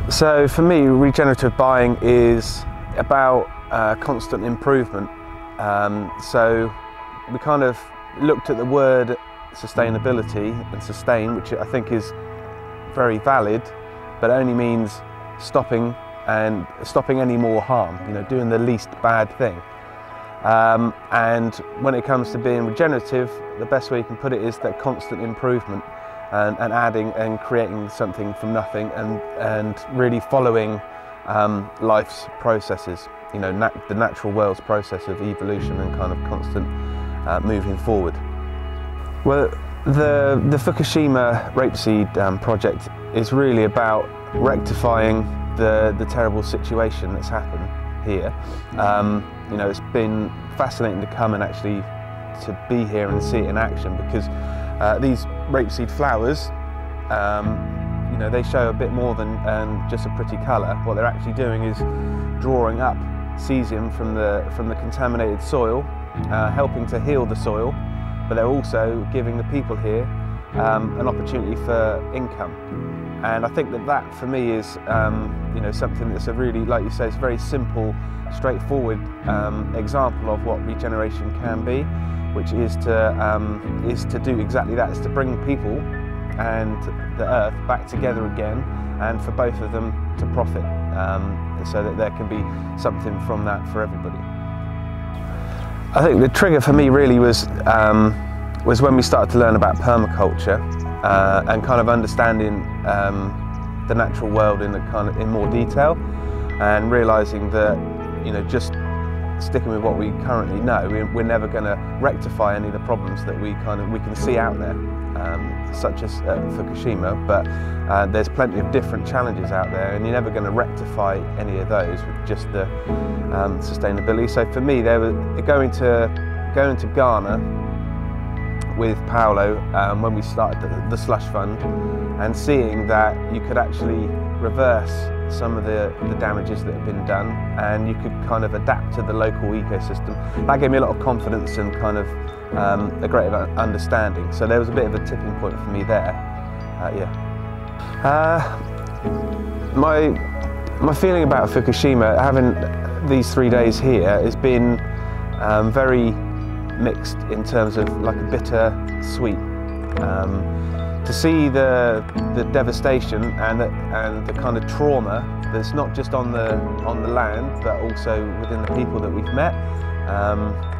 So for me, regenerative buying is about constant improvement. So we kind of looked at the word sustainability and sustain, which I think is very valid, but it only means stopping any more harm, doing the least bad thing. And when it comes to being regenerative, the best way you can put it is that constant improvement and adding and creating something from nothing and really following life's processes, the natural world's process of evolution and kind of constant moving forward. Well, the Fukushima rapeseed project is really about rectifying the terrible situation that's happened here. It's been fascinating to come and actually to be here and see it in action, because these rapeseed flowers, they show a bit more than just a pretty colour. What they're actually doing is drawing up cesium from the contaminated soil, helping to heal the soil, but they're also giving the people here an opportunity for income. And I think that for me is something that's a really, like you say, it's a very simple, straightforward example of what regeneration can be, which is to do exactly that. It's to bring people and the earth back together again, and for both of them to profit, so that there can be something from that for everybody. I think the trigger for me really was when we started to learn about permaculture and kind of understanding the natural world in more detail, and realising that just sticking with what we currently know, we're never going to rectify any of the problems that we can see out there, such as Fukushima. But there's plenty of different challenges out there, and you're never going to rectify any of those with just the sustainability. So for me, there was going to Ghana with Paolo when we started the Slush Fund, and seeing that you could actually reverse some of the damages that have been done, and you could kind of adapt to the local ecosystem. That gave me a lot of confidence and kind of a great understanding. So there was a bit of a tipping point for me there. My feeling about Fukushima, having these 3 days here, has been very mixed in terms of like a bitter sweet. To see the devastation and the kind of trauma that's not just on the land, but also within the people that we've met.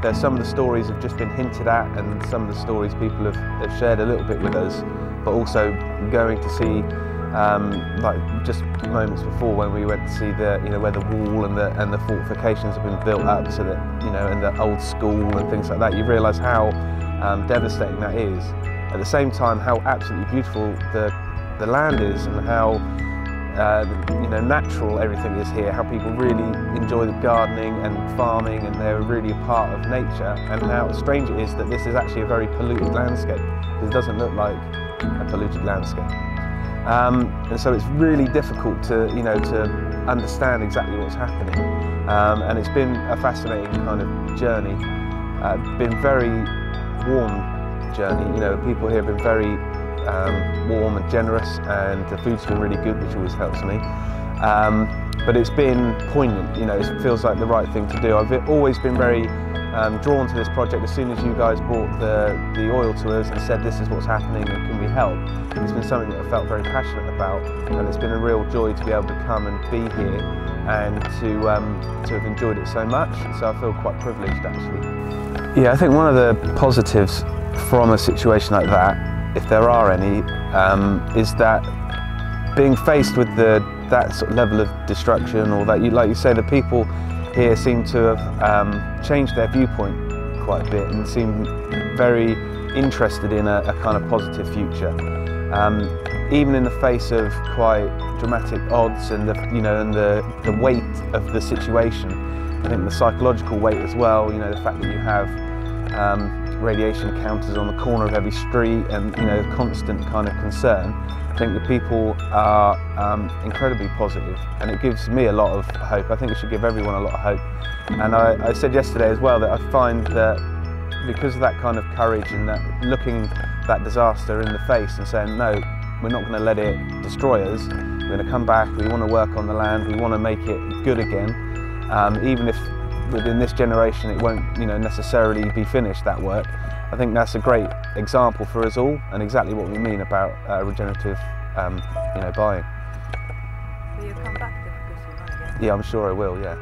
There's some of the stories have just been hinted at, and some of the stories people have shared a little bit with us, but also going to see like just moments before when we went to see where the wall and the fortifications have been built up, so that and the old school and things like that. You realise how devastating that is. At the same time, how absolutely beautiful the land is, and how natural everything is here. How people really enjoy the gardening and farming, and they're really a part of nature. And how strange it is that this is actually a very polluted landscape, because it doesn't look like a polluted landscape. And so it's really difficult to understand exactly what's happening. And it's been a fascinating kind of journey. Been very warm journey. People here have been very warm and generous, and the food's been really good, which always helps me. But it's been poignant. It feels like the right thing to do. I've always been very drawn to this project. As soon as you guys brought the oil to us and said this is what's happening and can we help, it's been something that I felt very passionate about, and it's been a real joy to be able to come and be here and to have enjoyed it so much. So I feel quite privileged, actually. Yeah, I think one of the positives from a situation like that, if there are any, is that being faced with that sort of level of destruction, or that, like you say, the people here seem to have changed their viewpoint quite a bit and seem very interested in a kind of positive future. Even in the face of quite dramatic odds and the weight of the situation, I think the psychological weight as well, the fact that you have radiation counters on the corner of every street, and constant kind of concern. I think the people are incredibly positive, and it gives me a lot of hope. I think it should give everyone a lot of hope. And I said yesterday as well that I find that because of that kind of courage and that looking that disaster in the face and saying no, we're not going to let it destroy us, We're going to come back, we want to work on the land, we want to make it good again, even if within this generation it won't necessarily be finished, that work. I think that's a great example for us all and exactly what we mean about regenerative buying. Will you come back to Fukushima again? Yeah, I'm sure I will, yeah.